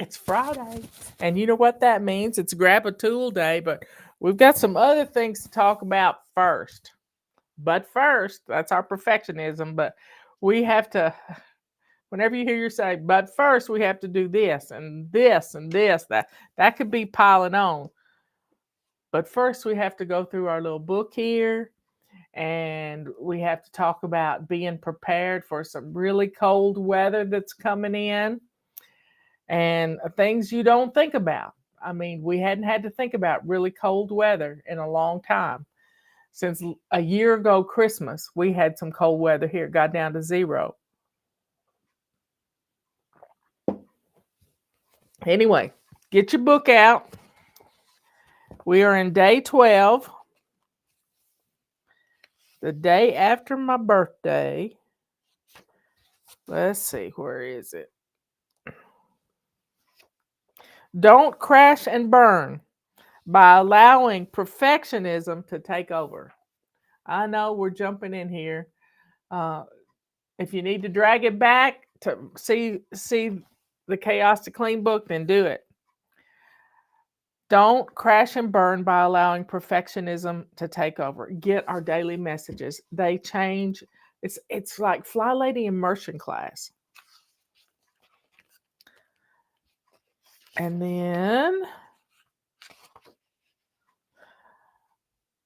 It's Friday. And you know what that means? It's grab a tool day, but we've got some other things to talk about first. But first, that's our perfectionism. But we have to, whenever you hear you say, but first we have to do this and this and this, that could be piling on. But first we have to go through our little book here and we have to talk about being prepared for some really cold weather that's coming in and things you don't think about. I mean, we hadn't had to think about really cold weather in a long time. Since a year ago, Christmas, we had some cold weather here. It got down to 0. Anyway, get your book out. We are in day 12, the day after my birthday. Let's see, where is it? Don't crash and burn by allowing perfectionism to take over. I know we're jumping in here. If you need to drag it back to see the Chaos to Clean book, then do it. Don't crash and burn by allowing perfectionism to take over. Get our daily messages. They change. It's like FlyLady immersion class. And then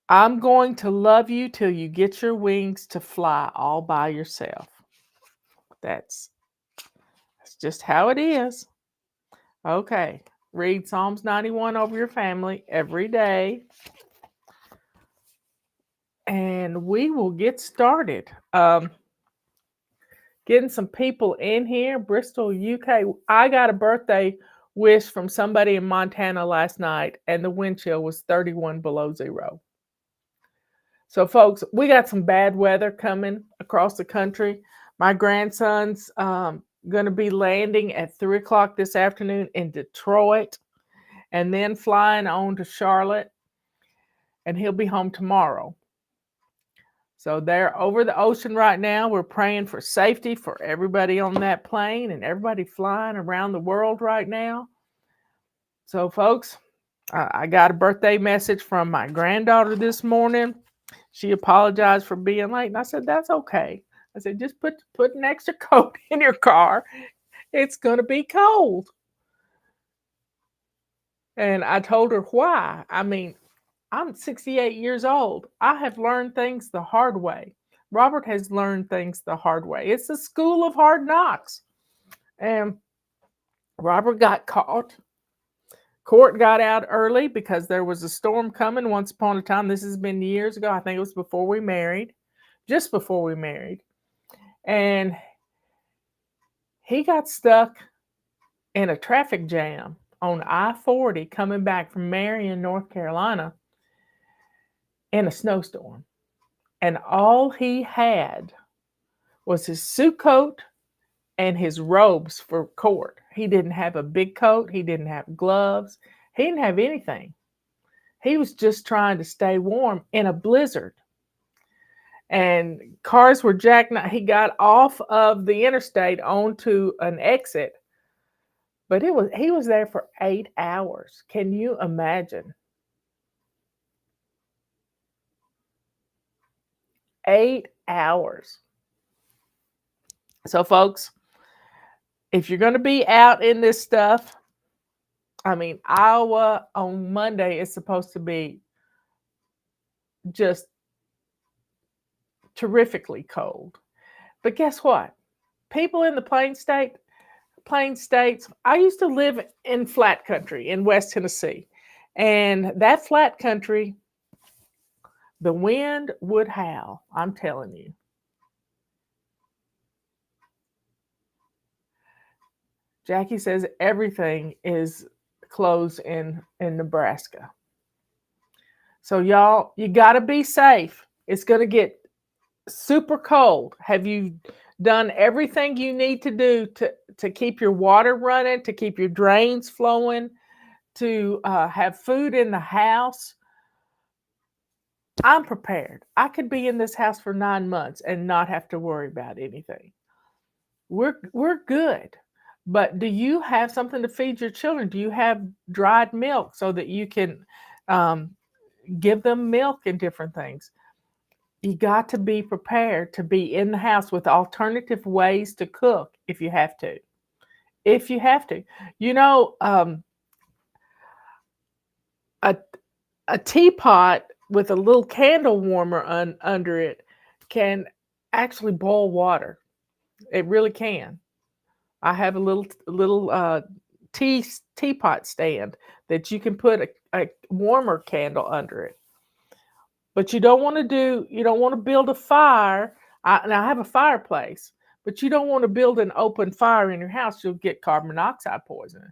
I'm going to love you till you get your wings to fly all by yourself. That's just how it is. Okay. Read Psalms 91 over your family every day. And we will get started. Getting some people in here. Bristol, UK. I got a birthday wish from somebody in Montana last night, and the wind chill was 31 below 0. So, folks, we got some bad weather coming across the country. My grandson's going to be landing at 3 o'clock this afternoon in Detroit and then flying on to Charlotte, and he'll be home tomorrow. So they're over the ocean right now. We're praying for safety for everybody on that plane and everybody flying around the world right now. So, folks, I got a birthday message from my granddaughter this morning. She apologized for being late, and I said, that's okay. I said, just put an extra coat in your car. It's going to be cold. And I told her why. I mean, I'm 68 years old. I have learned things the hard way. Robert has learned things the hard way. It's the school of hard knocks. And Robert got caught. Court got out early because there was a storm coming once upon a time. This has been years ago. I think it was before we married, just before we married. And he got stuck in a traffic jam on I-40 coming back from Marion, North Carolina in a snowstorm. And all he had was his suit coat and his robes for court. He didn't have a big coat. He didn't have gloves. He didn't have anything. He was just trying to stay warm in a blizzard. And cars were jackknifed. He got off of the interstate onto an exit, but he was there for 8 hours. Can you imagine? 8 hours. So, folks, if you're going to be out in this stuff, I mean, Iowa on Monday is supposed to be just terrifically cold. But guess what? People in the plain states, I used to live in flat country in West Tennessee. And that flat country, the wind would howl, I'm telling you. Jackie says everything is closed in Nebraska. So y'all, you got to be safe. It's going to get super cold. Have you done everything you need to do to keep your water running, to keep your drains flowing, to have food in the house? I'm prepared. I could be in this house for 9 months and not have to worry about anything. We're good. But do you have something to feed your children? Do you have dried milk so that you can um, give them milk and different things? You got to be prepared to be in the house with alternative ways to cook if you have to. If you have to, you know, a a teapot with a little candle warmer under it can actually boil water. It really can. I have a little teapot stand that you can put a warmer candle under it. But you don't want to build a fire. And I have a fireplace, but you don't want to build an open fire in your house. You'll get carbon monoxide poisoning.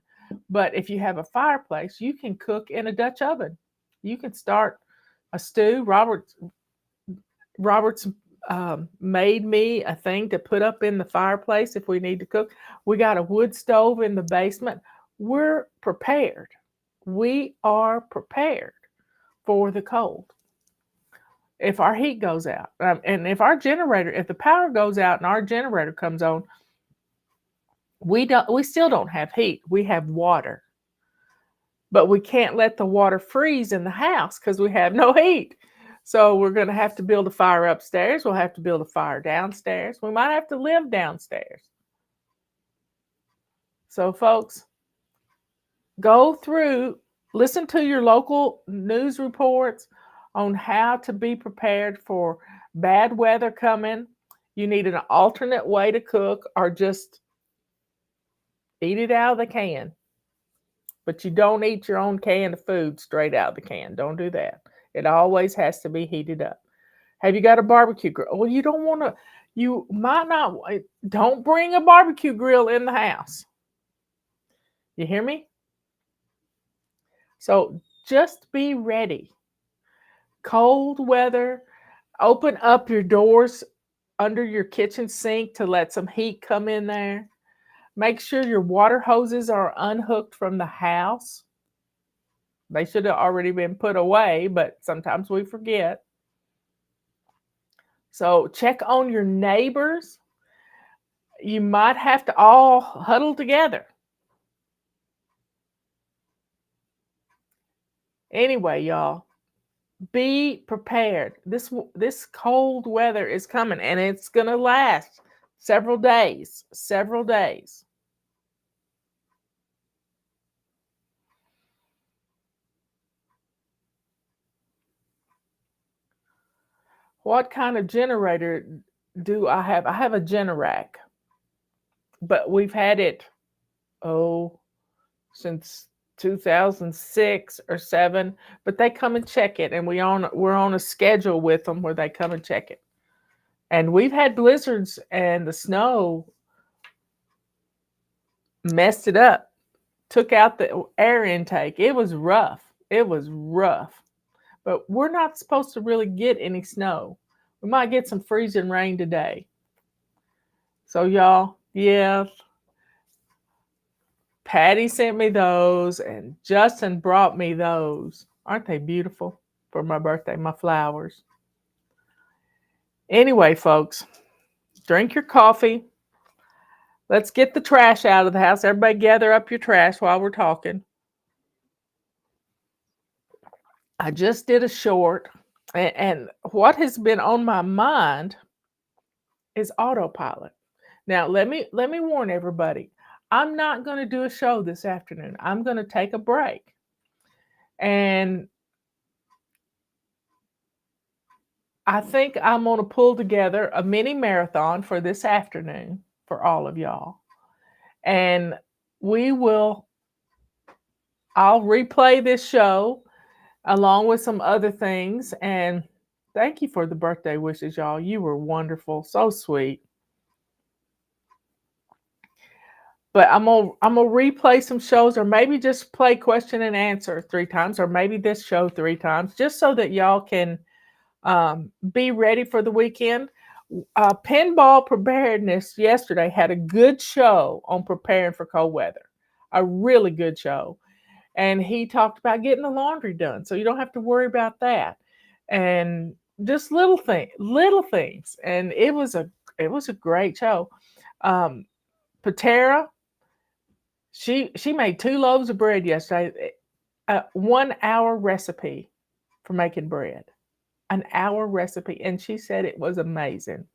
But if you have a fireplace, you can cook in a Dutch oven. You can start a stew. Robert's made me a thing to put up in the fireplace if we need to cook. We got a wood stove in the basement. We're prepared. We are prepared for the cold. If our heat goes out, and if the power goes out and our generator comes on, we still don't have heat. We have water, but we can't let the water freeze in the house because we have no heat. So we're going to have to build a fire upstairs. We'll have to build a fire downstairs. We might have to live downstairs. So, folks, listen to your local news reports on how to be prepared for bad weather coming. You need an alternate way to cook or just eat it out of the can. But you don't eat your own can of food straight out of the can. Don't do that. It always has to be heated up. Have you got a barbecue grill? Well, you might not, don't bring a barbecue grill in the house. You hear me? So just be ready. Cold weather, open up your doors under your kitchen sink to let some heat come in there. Make sure your water hoses are unhooked from the house. They should have already been put away, but sometimes we forget. So check on your neighbors. You might have to all huddle together. Anyway, y'all, be prepared. This cold weather is coming and it's going to last several days. What kind of generator do I have? I have a Generac, but we've had it since 2006 or 7, but they come and check it, and we're on a schedule with them where they come and check it. And we've had blizzards, and the snow messed it up, took out the air intake. It was rough. But we're not supposed to really get any snow. We might get some freezing rain today. So y'all, yeah, Patty sent me those, and Justin brought me those. Aren't they beautiful for my birthday, my flowers? Anyway, folks, drink your coffee. Let's get the trash out of the house. Everybody gather up your trash while we're talking. I just did a short, and what has been on my mind is Autopilot. Now, let me warn everybody. I'm not going to do a show this afternoon. I'm going to take a break. And I think I'm going to pull together a mini marathon for this afternoon for all of y'all. And I'll replay this show along with some other things. And thank you for the birthday wishes, y'all. You were wonderful. So sweet. But I'm gonna replay some shows, or maybe just play question and answer 3 times, or maybe this show 3 times, just so that y'all can be ready for the weekend. Pinball Preparedness yesterday had a good show on preparing for cold weather, a really good show, and he talked about getting the laundry done, so you don't have to worry about that, and just little things, and it was a great show. Patera She made 2 loaves of bread yesterday. A 1-hour recipe for making bread. An hour recipe, and she said it was amazing.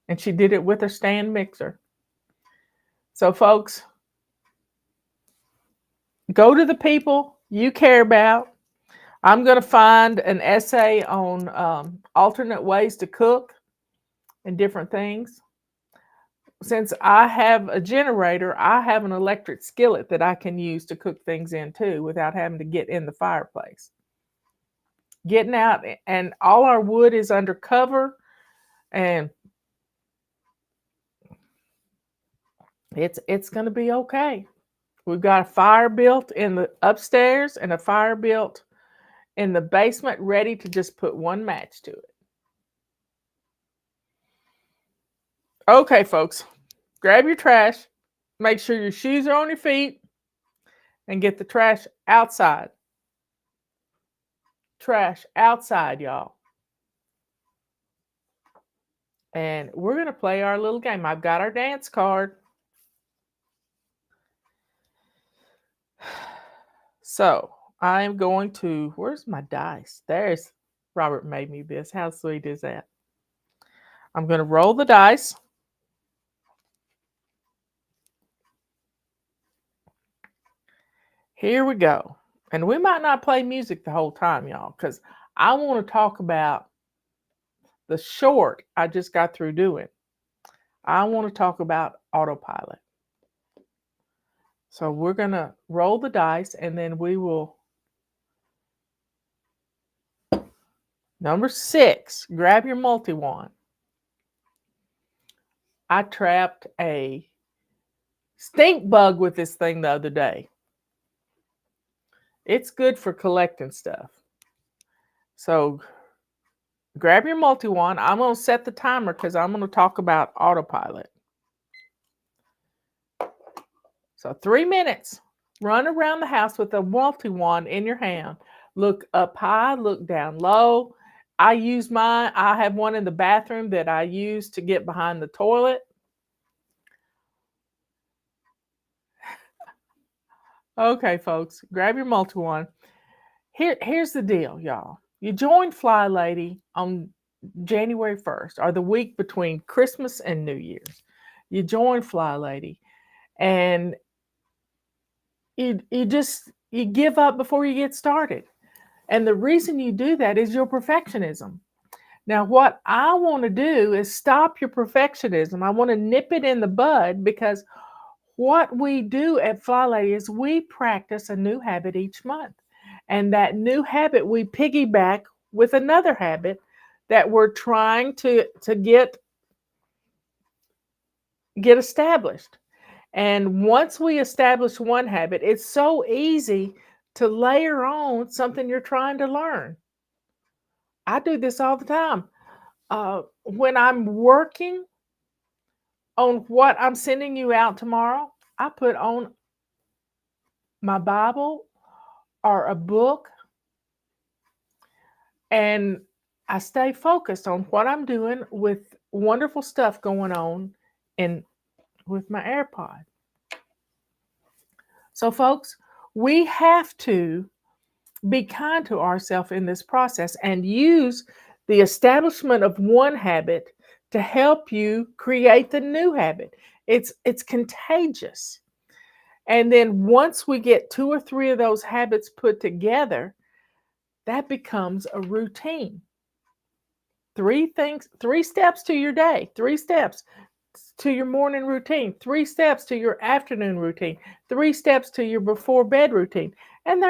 And she did it with a stand mixer. So, folks, go to the people you care about. I'm going to find an essay on alternate ways to cook and different things. Since I have a generator, I have an electric skillet that I can use to cook things in too without having to get in the fireplace. Getting out, and all our wood is under cover, and it's going to be okay. We've got a fire built in the upstairs and a fire built in the basement, ready to just put one match to it. Okay, folks, grab your trash, make sure your shoes are on your feet, and get the trash outside. Trash outside, y'all. And we're going to play our little game. I've got our dance card. So I'm going to, where's my dice? There's, Robert made me this. How sweet is that? I'm going to roll the dice. Here we go. And we might not play music the whole time, y'all, because I want to talk about the short I just got through doing. I want to talk about Autopilot. So we're going to roll the dice, and then we will. Number 6, grab your multi-wand. I trapped a stink bug with this thing the other day. It's good for collecting stuff. So grab your multi-wand. I'm going to set the timer because I'm going to talk about Autopilot. So 3 minutes. Run around the house with a multi-wand in your hand. Look up high, look down low. I use mine. I have one in the bathroom that I use to get behind the toilet. Okay, folks, grab your multi-wand. Here's the deal, y'all. You joined FlyLady on January 1st, or the week between Christmas and New Year's. You joined FlyLady, and you give up before you get started. And the reason you do that is your perfectionism. Now, what I want to do is stop your perfectionism. I want to nip it in the bud, because what we do at FlyLady is we practice a new habit each month. And that new habit, we piggyback with another habit that we're trying to get established. And once we establish one habit, it's so easy to layer on something you're trying to learn. I do this all the time. When I'm working on what I'm sending you out tomorrow, I put on my Bible or a book, and I stay focused on what I'm doing with wonderful stuff going on with my AirPod. So, folks, we have to be kind to ourselves in this process and use the establishment of one habit to help you create the new habit. It's contagious. And then once we get 2 or 3 of those habits put together, that becomes a routine. 3 steps to your day, 3 steps to your morning routine, 3 steps to your afternoon routine, 3 steps to your before bed routine. And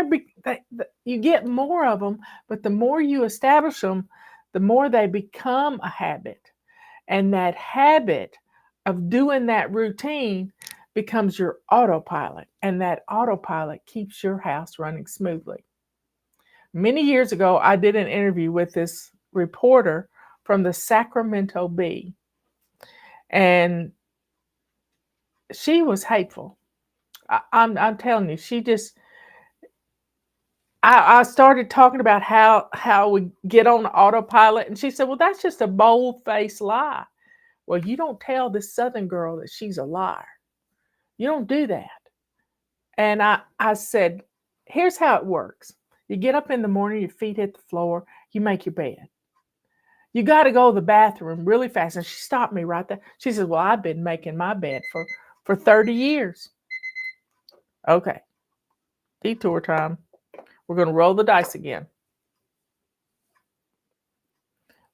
you get more of them, but the more you establish them, the more they become a habit. And that habit of doing that routine becomes your autopilot, and that autopilot keeps your house running smoothly. Many years ago, I did an interview with this reporter from the Sacramento Bee, and she was hateful. I'm telling you, she just. I started talking about how we get on autopilot, and she said, "Well, that's just a bold-faced lie." Well, you don't tell this Southern girl that she's a liar. You don't do that. And I said, here's how it works. You get up in the morning, your feet hit the floor, you make your bed. You got to go to the bathroom really fast. And she stopped me right there. She said, well, I've been making my bed for 30 years. Okay, detour time. We're going to roll the dice again.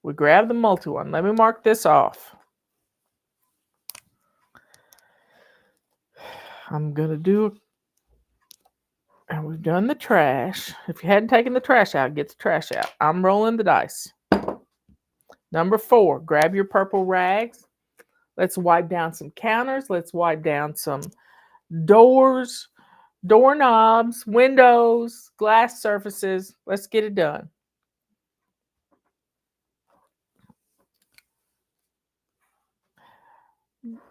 We grab the multi one. Let me mark this off. I'm going to do, and we've done the trash. If you hadn't taken the trash out, get the trash out. I'm rolling the dice. Number 4, grab your purple rags. Let's wipe down some counters. Let's wipe down some doors, doorknobs, windows, glass surfaces. Let's get it done.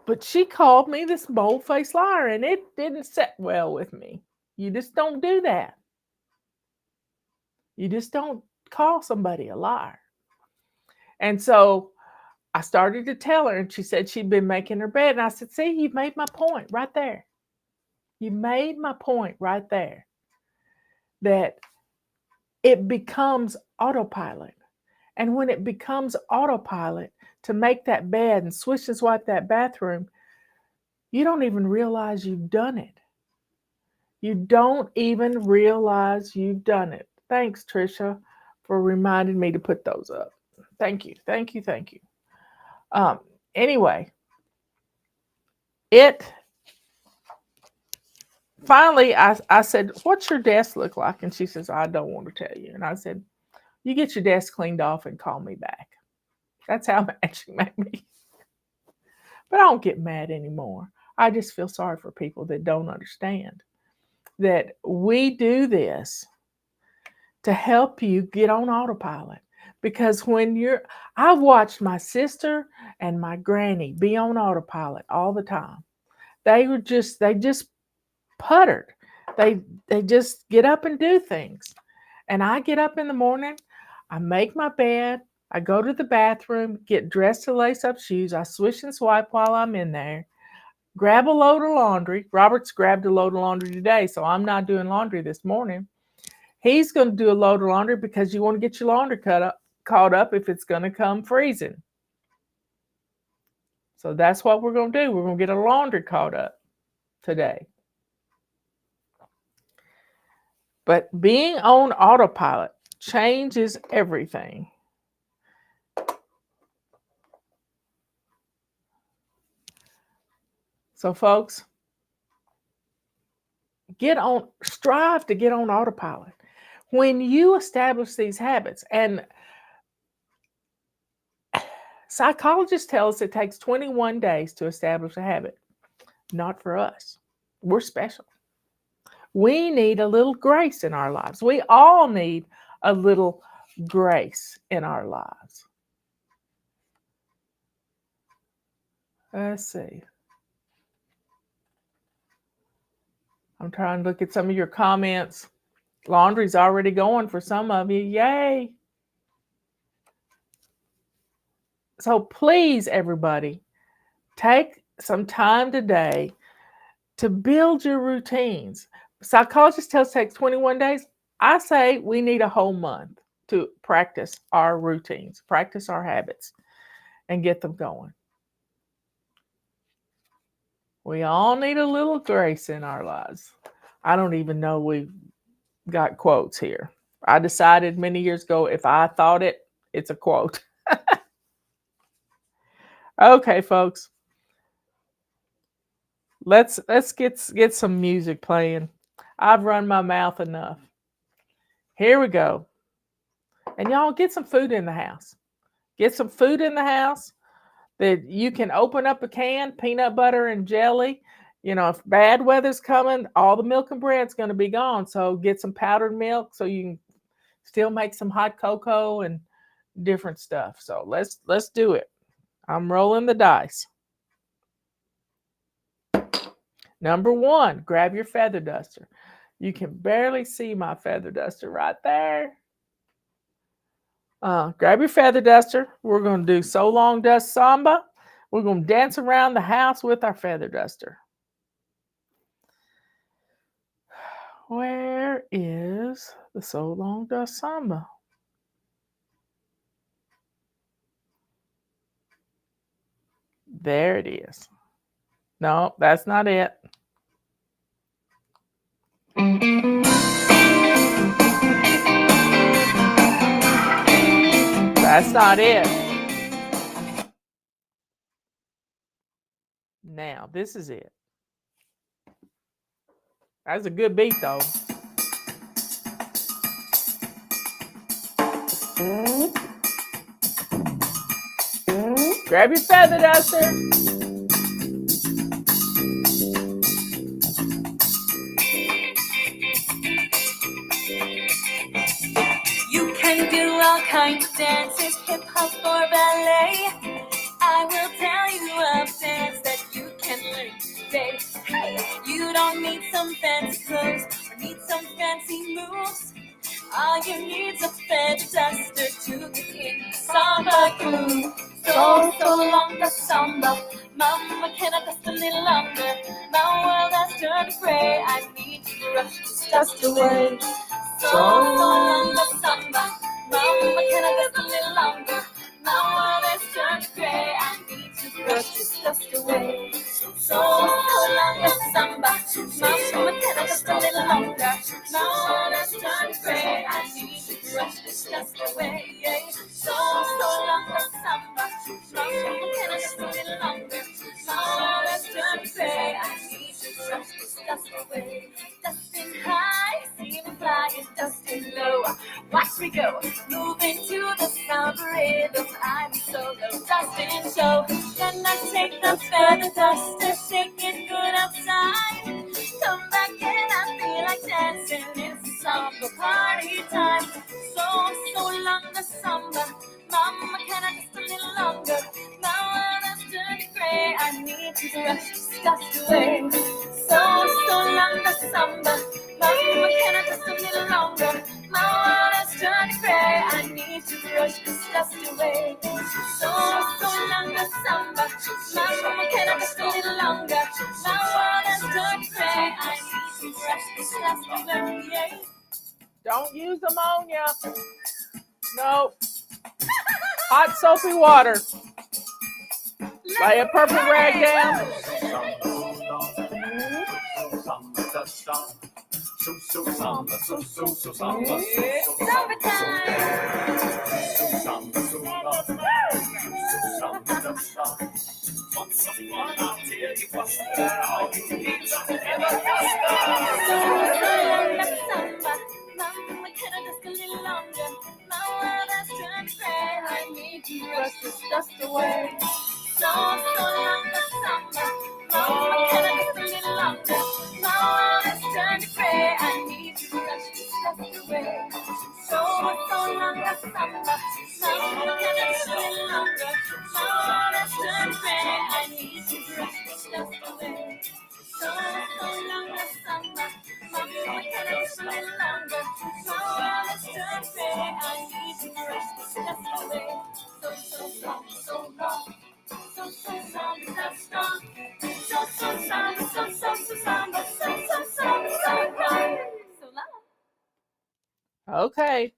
But she called me this bold-faced liar, and it didn't sit well with me. You just don't do that. You just don't call somebody a liar. And so I started to tell her, and she said she'd been making her bed. And I said, see, you've made my point right there. You made my point right there. That it becomes autopilot. And when it becomes autopilot to make that bed and swish and swipe that bathroom, you don't even realize you've done it. You don't even realize you've done it. Thanks, Trisha, for reminding me to put those up. Thank you, thank you, thank you. Anyway, finally, I said, what's your desk look like? And she says, I don't want to tell you. And I said, you get your desk cleaned off and call me back. That's how mad she made me. But I don't get mad anymore. I just feel sorry for people that don't understand that we do this to help you get on autopilot. Because I've watched my sister and my granny be on autopilot all the time. They just puttered. They just get up and do things. And I get up in the morning, I make my bed, I go to the bathroom, get dressed to lace up shoes, I swish and swipe while I'm in there, grab a load of laundry. Robert's grabbed a load of laundry today, so I'm not doing laundry this morning. He's going to do a load of laundry because you want to get your laundry caught up if it's going to come freezing. So that's what we're going to do. We're going to get a laundry caught up today. But being on autopilot changes everything. So folks, strive to get on autopilot. When you establish these habits, and psychologists tell us it takes 21 days to establish a habit. Not for us. We're special. We need a little grace in our lives. We all need a little grace in our lives. Let's see. I'm trying to look at some of your comments. Laundry's already going for some of you. Yay. So please, everybody, take some time today to build your routines. Psychologists tell us it takes 21 days. I say we need a whole month to practice our routines, practice our habits, and get them going. We all need a little grace in our lives. I don't even know we've got quotes here. I decided many years ago, if I thought it, it's a quote. Okay, folks. Let's get some music playing. I've run my mouth enough. Here we go. And y'all get some food in the house. Get some food in the house that you can open up a can, peanut butter and jelly. You know, if bad weather's coming, all the milk and bread's going to be gone. So get some powdered milk so you can still make some hot cocoa and different stuff. So let's do it. I'm rolling the dice. Number 1, grab your feather duster. You can barely see my feather duster right there. Grab your feather duster. We're going to do So Long Dust Samba. We're going to dance around the house with our feather duster. Where is the So Long Dust Samba? There it is. No, that's not it. That's not it. Now, this is it. That's a good beat, though. Grab your feather duster. You can do all kinds of dances, hip-hop or ballet. I will tell you of dance that you can learn today. You don't need some fancy clothes or need some fancy moves. All you need is a feather duster to get in the samba groove. So long the samba. Mama, can I dust a little longer? My world has turned gray. I need to brush this dust away. So long the samba. Mama, can I dust a little longer? My world has turned gray. I need to brush this dust away. So long the samba. Mama, can I dust a little longer? My world has turned gray. I need to brush this dust away. So long the samba. Mama, can I dust a little longer? My world has turned gray. I need to brush this dust away. Dusting high, seeming flying, dusting low. Watch me go, moving to the sound rhythm. I'm solo, dusting show. Then I take the feather duster, shake it good outside. Come back and I feel like dancing. It's a samba party time. So long the samba. Mama, can I just a little longer? My world has turned gray. I need to brush this dust away. So long the samba. Mama, can I just a little longer? My world has turned gray. I need to brush this dust away. So long the samba. Mama, can I just a little longer? My world has turned gray. I need to brush this dust away. Don't use ammonia. No. Hot soapy water. Lay a purple rag down. Mama, can I just a little longer? My world has turned gray. I need to brush this dust away. So long the summer. Mama, can I just a little longer? My world has turned gray. I need to brush this dust away. So long the summer. Mama, can I just a little longer? My world has turned gray. I need to brush this dust away. So long the summer. Mama, can I just a little longer? My world has turned gray. I need to brush this dust away. So long, so long. So long, that's long. So long, so long. Okay.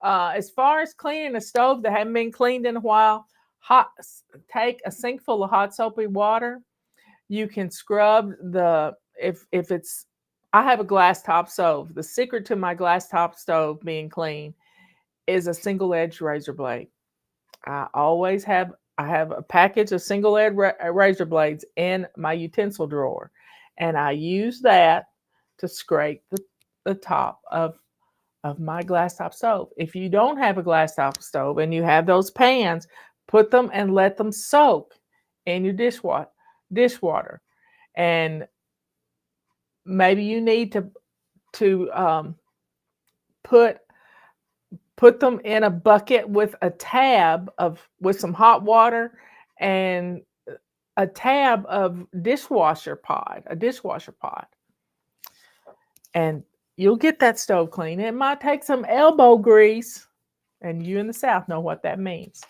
As far as cleaning a stove that hadn't been cleaned in a while, take a sink full of hot soapy water. You can scrub if it's. I have a glass top stove. The secret to my glass top stove being clean is a single edge razor blade. I have a package of single edge razor blades in my utensil drawer, and I use that to scrape the top of my glass top stove. If you don't have a glass top stove and you have those pans, put them and let them soak in your dishwater. And maybe you need to put them in a bucket with a tab with some hot water and a tab of a dishwasher pod, and you'll get that stove clean. It might take some elbow grease, and you in the South know what that means.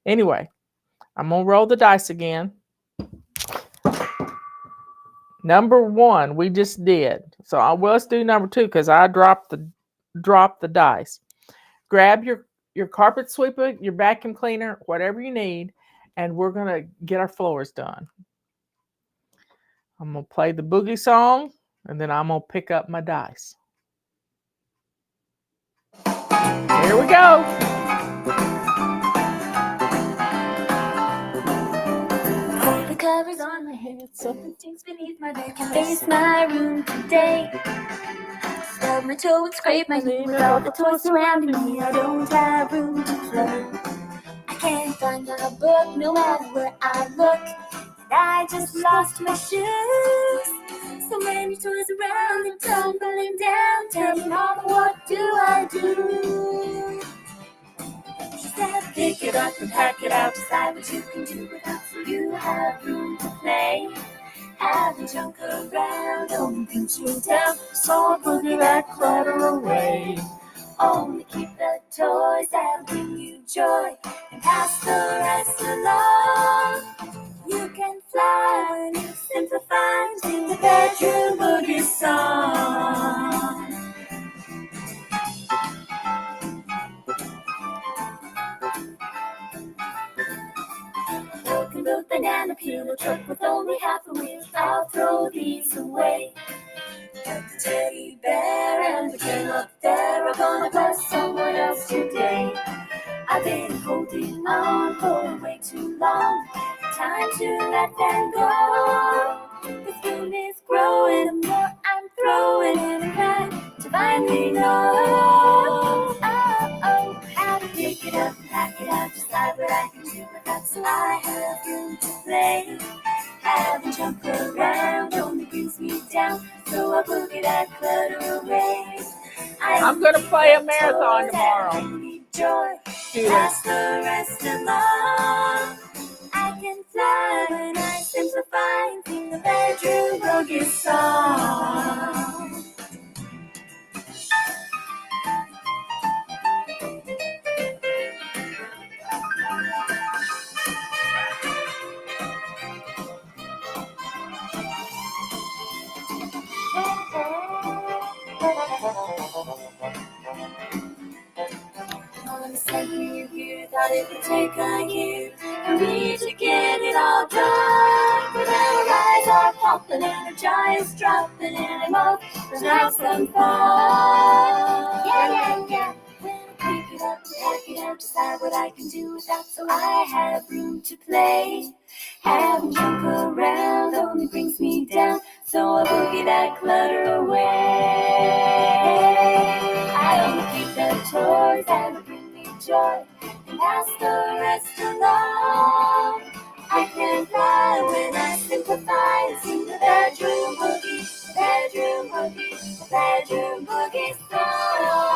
Anyway, I'm gonna roll the dice again. Number 1 we just did. So let's do number 2 because I dropped the dice. Grab your carpet sweeper, your vacuum cleaner, whatever you need, and we're gonna get our floors done. I'm gonna play the boogie song, and then I'm gonna pick up my dice. Here we go. Pull the covers on my head, something stinks beneath my bed. Can't face my room today. Stub my toe and scrape my knee with all the toys surrounding me. I don't have room to play. I can't find a book no matter where I look. And I just lost my shoes. So many toys around and tumbling down. Tell me, Mama, what do I do? She said, pick it up and pack it out. Decide what you can do without, so you have room to play. Have a junk around, only brings you down. So boogie that clutter away. Only keep the toys that bring you joy, and pass the rest along. You can fly when you simplify, sing the bedroom boogie song. Broken boot, banana peel, a truck with only half a wheel. I'll throw these away. And the teddy bear and the king up there are gonna bless someone else today. I've been holding on for way too long. Time to let them go. The spoon is growing, the more I'm throwing in a bag to finally know. How to pick it up and pack it out, decide what I can do with that, so I have room to play. Having jump around only brings me down, so I boogie that clutter away. I'm gonna play a marathon tomorrow. Joy, pass the rest along. I can fly when I simplify and sing the bedroom boogie song. You thought it would take a year for me to get it all done. But our eyes are popping and our jaw is dropping and I'm off and have some fun. Yeah. When I pick it up and pack it out, decide what I can do with that, so I have room to play. Having junk around only brings me down, so I boogie that clutter away. I only keep the toys that will bring me joy, and pass the rest along. I can fly when I simplify and sing the bedroom boogie, the bedroom boogie, the bedroom boogie song.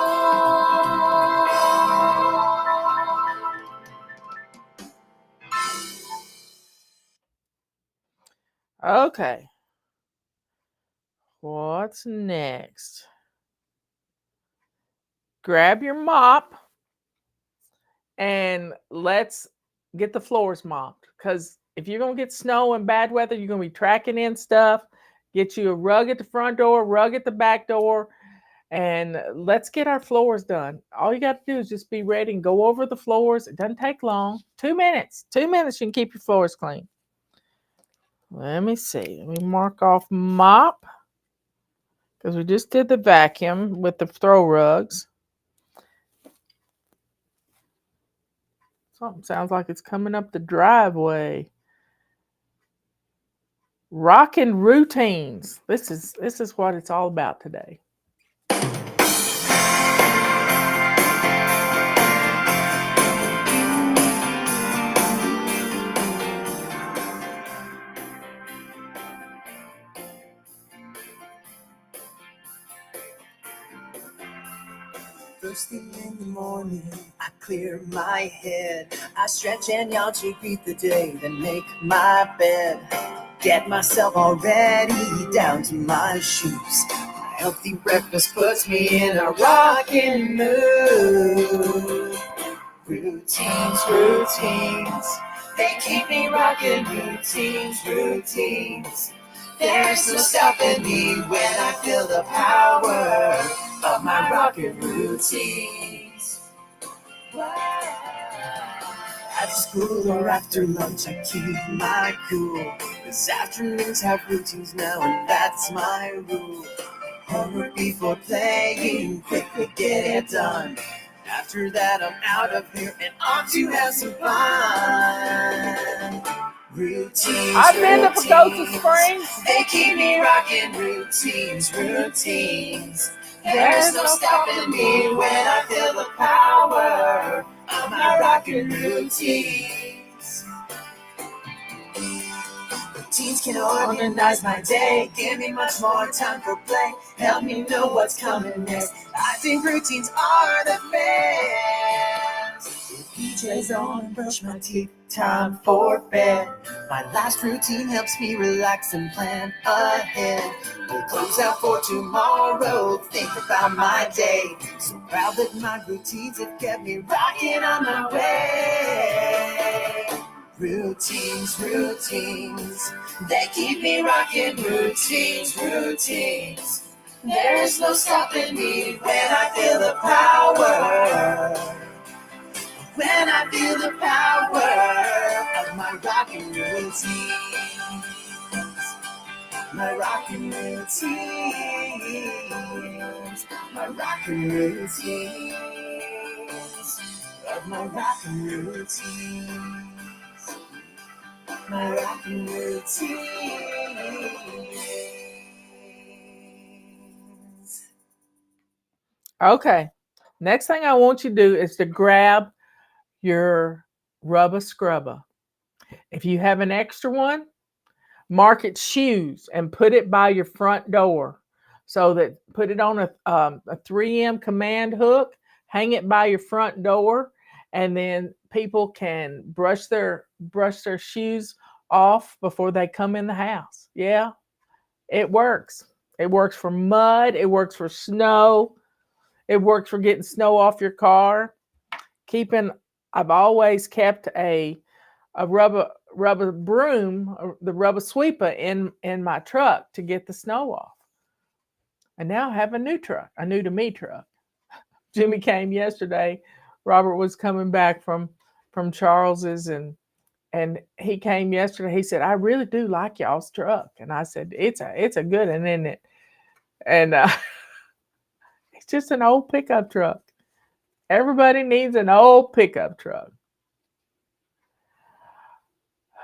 Okay. What's next? Grab your mop and let's get the floors mopped. Because if you're going to get snow and bad weather, you're going to be tracking in stuff. Get you a rug at the front door, rug at the back door, and let's get our floors done. All you got to do is just be ready and go over the floors. It doesn't take long. 2 minutes. 2 minutes, you can keep your floors clean. Let me see. Let me mark off mop, because we just did the vacuum with the throw rugs. Something sounds like it's coming up the driveway. Rockin' routines. This is what it's all about today. First thing in the morning, I clear my head. I stretch and yawn to greet the day, then make my bed. Get myself all ready, down to my shoes. A healthy breakfast puts me in a rockin' mood. Routines, they keep me rockin'. Routines, There's no stopping me when I feel the power of my rocket routines. At school or after lunch, I keep my cool. 'Cause afternoons have routines now, and that's my rule. Homework before playing, quickly get it done. After that, I'm out of here and on to have some fun. Routines, I've been to Pagosa routines, Springs. they keep me rocking. Routines, routines. There's no stopping me when I feel the power of my rocking routines. Routines can organize my day, give me much more time for play, help me know what's coming next. I think routines are the best. PJ's on, brush my teeth, time for bed. My last routine helps me relax and plan ahead. We'll close out for tomorrow, think about my day. So proud that my routines have kept me rocking on my way. Routines, routines, they keep me rocking. Routines, routines, there's no stopping me when I feel the power. When I feel the power of my rocking routines. My rocking routines. My rocking routines. Of my rocking routines. My rocking routines. Okay. Next thing I want you to do is to grab your rubber scrubber. If you have an extra one, mark it shoes and put it by your front door. So that put it on a 3M command hook, hang it by your front door, and then people can brush their shoes off before they come in the house. Yeah, it works. It works for mud, it works for snow, it works for getting snow off your car. I've always kept a rubber broom, the rubber sweeper in my truck to get the snow off. And now I have a new truck, a new to me truck. Jimmy came yesterday. Robert was coming back from Charles's, and he came yesterday. He said, "I really do like y'all's truck." And I said, "It's a good one, isn't it?" And it's just an old pickup truck. Everybody needs an old pickup truck.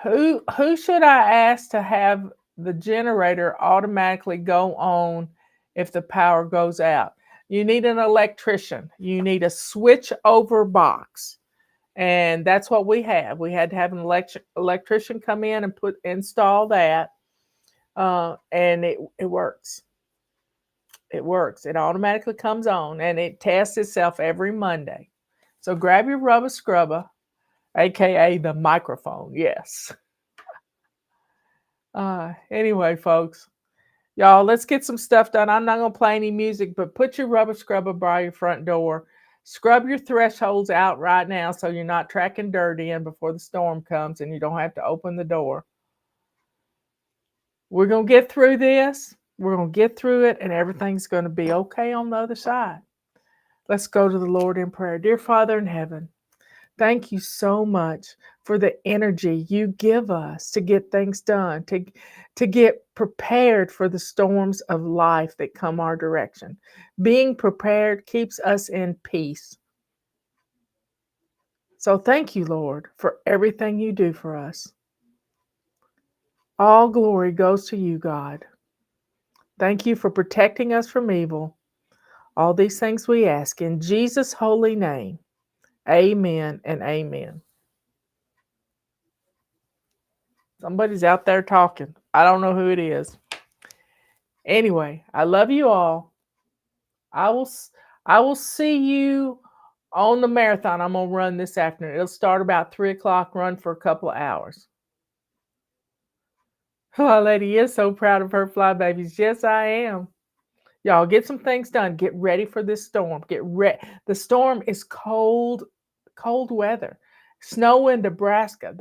Who should I ask to have the generator automatically go on if the power goes out? You need an electrician. You need a switch over box. And that's what we have. We had to have an electrician come in and install that. And it works. It works. It automatically comes on and it tests itself every Monday. So grab your rubber scrubber, aka the microphone. Yes. Anyway, folks, y'all, let's get some stuff done. I'm not going to play any music, but put your rubber scrubber by your front door. Scrub your thresholds out right now so you're not tracking dirt in before the storm comes and you don't have to open the door. We're going to get through this. We're going to get through it, and everything's going to be okay on the other side. Let's go to the Lord in prayer. Dear Father in heaven, thank you so much for the energy you give us to get things done, to get prepared for the storms of life that come our direction. Being prepared keeps us in peace. So thank you, Lord, for everything you do for us. All glory goes to you, God. Thank you for protecting us from evil. All these things we ask in Jesus' holy name. Amen and amen. Somebody's out there talking. I don't know who it is. Anyway, I love you all. I will see you on the marathon I'm gonna run this afternoon. It'll start about 3:00, run for a couple of hours. FlyLady is so proud of her fly babies. Yes, I am. Y'all get some things done. Get ready for this storm. Get ready. The storm is cold weather. Snow in Nebraska.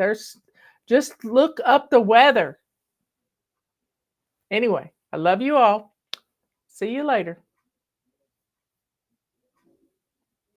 Just look up the weather. Anyway, I love you all. See you later.